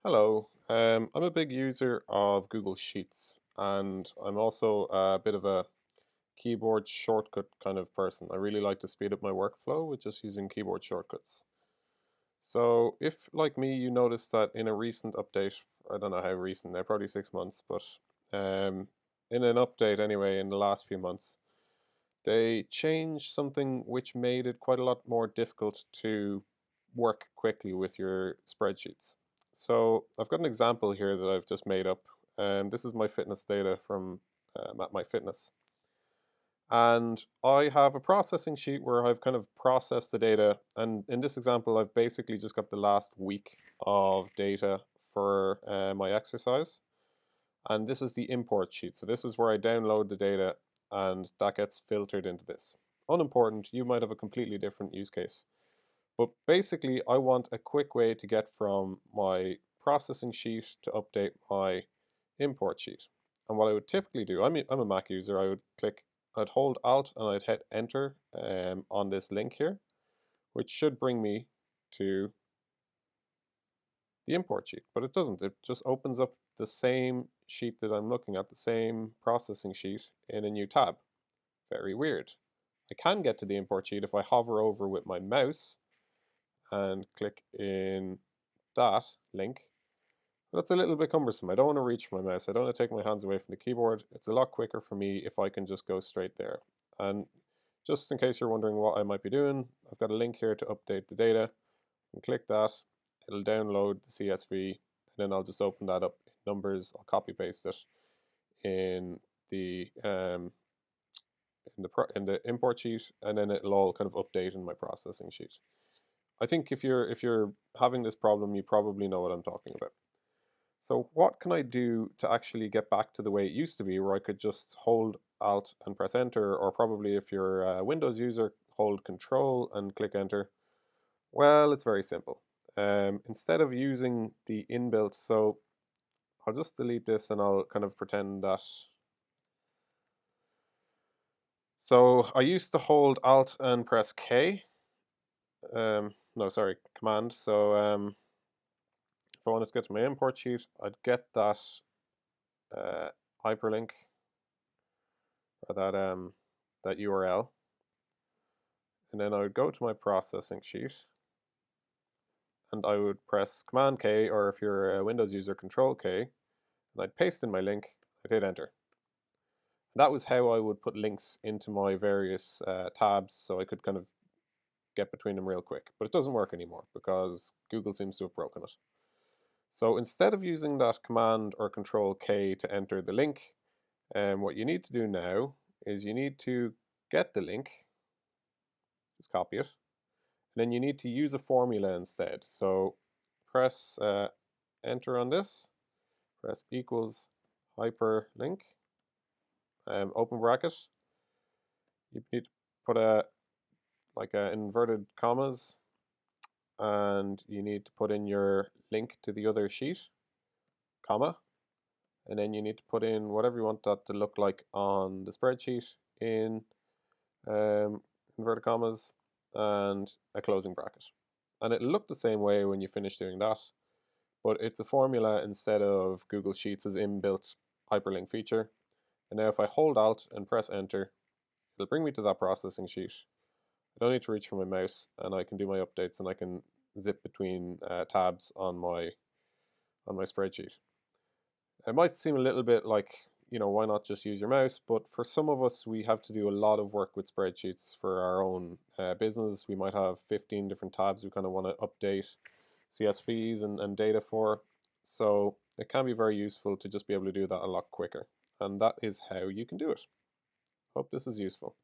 Hello, I'm a big user of Google Sheets, and I'm also a bit of a keyboard shortcut kind of person. I really like to speed up my workflow with just using keyboard shortcuts. So if, like me, you notice that in a recent update, I don't know how recent, they're probably 6 months, but in an update anyway, in the last few months, they changed something which made it quite a lot more difficult to work quickly with your spreadsheets. So I've got an example here that I've just made up. This is my fitness data from at my fitness. And I have a processing sheet where I've kind of processed the data. And in this example, I've basically just got the last week of data for my exercise. And this is the import sheet. So this is where I download the data and that gets filtered into this. Unimportant, you might have a completely different use case. But basically, I want a quick way to get from my processing sheet to update my import sheet. And what I would typically do, I'm a Mac user, I'd hold Alt and I'd hit Enter on this link here, which should bring me to the import sheet, but it doesn't. It just opens up the same sheet that I'm looking at, the same processing sheet in a new tab. Very weird. I can get to the import sheet if I hover over with my mouse and click in that link. But that's a little bit cumbersome. I don't want to reach for my mouse. I don't want to take my hands away from the keyboard. It's a lot quicker for me if I can just go straight there. And just in case you're wondering what I might be doing, I've got a link here to update the data. And click that. It'll download the CSV, and then I'll just open that up in Numbers. I'll copy paste it in the import sheet, and then it'll all kind of update in my processing sheet. I think if you're having this problem, you probably know what I'm talking about. So what can I do to actually get back to the way it used to be, where I could just hold Alt and press Enter, or probably if you're a Windows user, hold Control and click Enter? Well, it's very simple. Instead of using the inbuilt, so I'll just delete this and I'll kind of pretend that. So I used to hold Alt and press K. No, sorry, Command. So if I wanted to get to my import sheet, I'd get that hyperlink or that URL, and then I would go to my processing sheet, and I would press Command K, or if you're a Windows user, Control K, and I'd paste in my link. I'd hit Enter. That was how I would put links into my various tabs, so I could kind of get between them real quick. But it doesn't work anymore because Google seems to have broken it. So instead of using that Command or Control K to enter the link, what you need to do now is you need to get the link, just copy it, and then you need to use a formula instead. So press Enter on this, press equals hyperlink, open bracket. You need to put like inverted commas, and you need to put in your link to the other sheet, comma, and then you need to put in whatever you want that to look like on the spreadsheet in inverted commas and a closing bracket. And it'll look the same way when you finish doing that, but it's a formula instead of Google Sheets' inbuilt hyperlink feature. And now if I hold Alt and press Enter, it'll bring me to that processing sheet. I don't need to reach for my mouse, and I can do my updates, and I can zip between tabs on my spreadsheet. It might seem a little bit like, why not just use your mouse? But for some of us, we have to do a lot of work with spreadsheets for our own business. We might have 15 different tabs we kind of want to update CSVs and data for. So it can be very useful to just be able to do that a lot quicker. And that is how you can do it. Hope this is useful.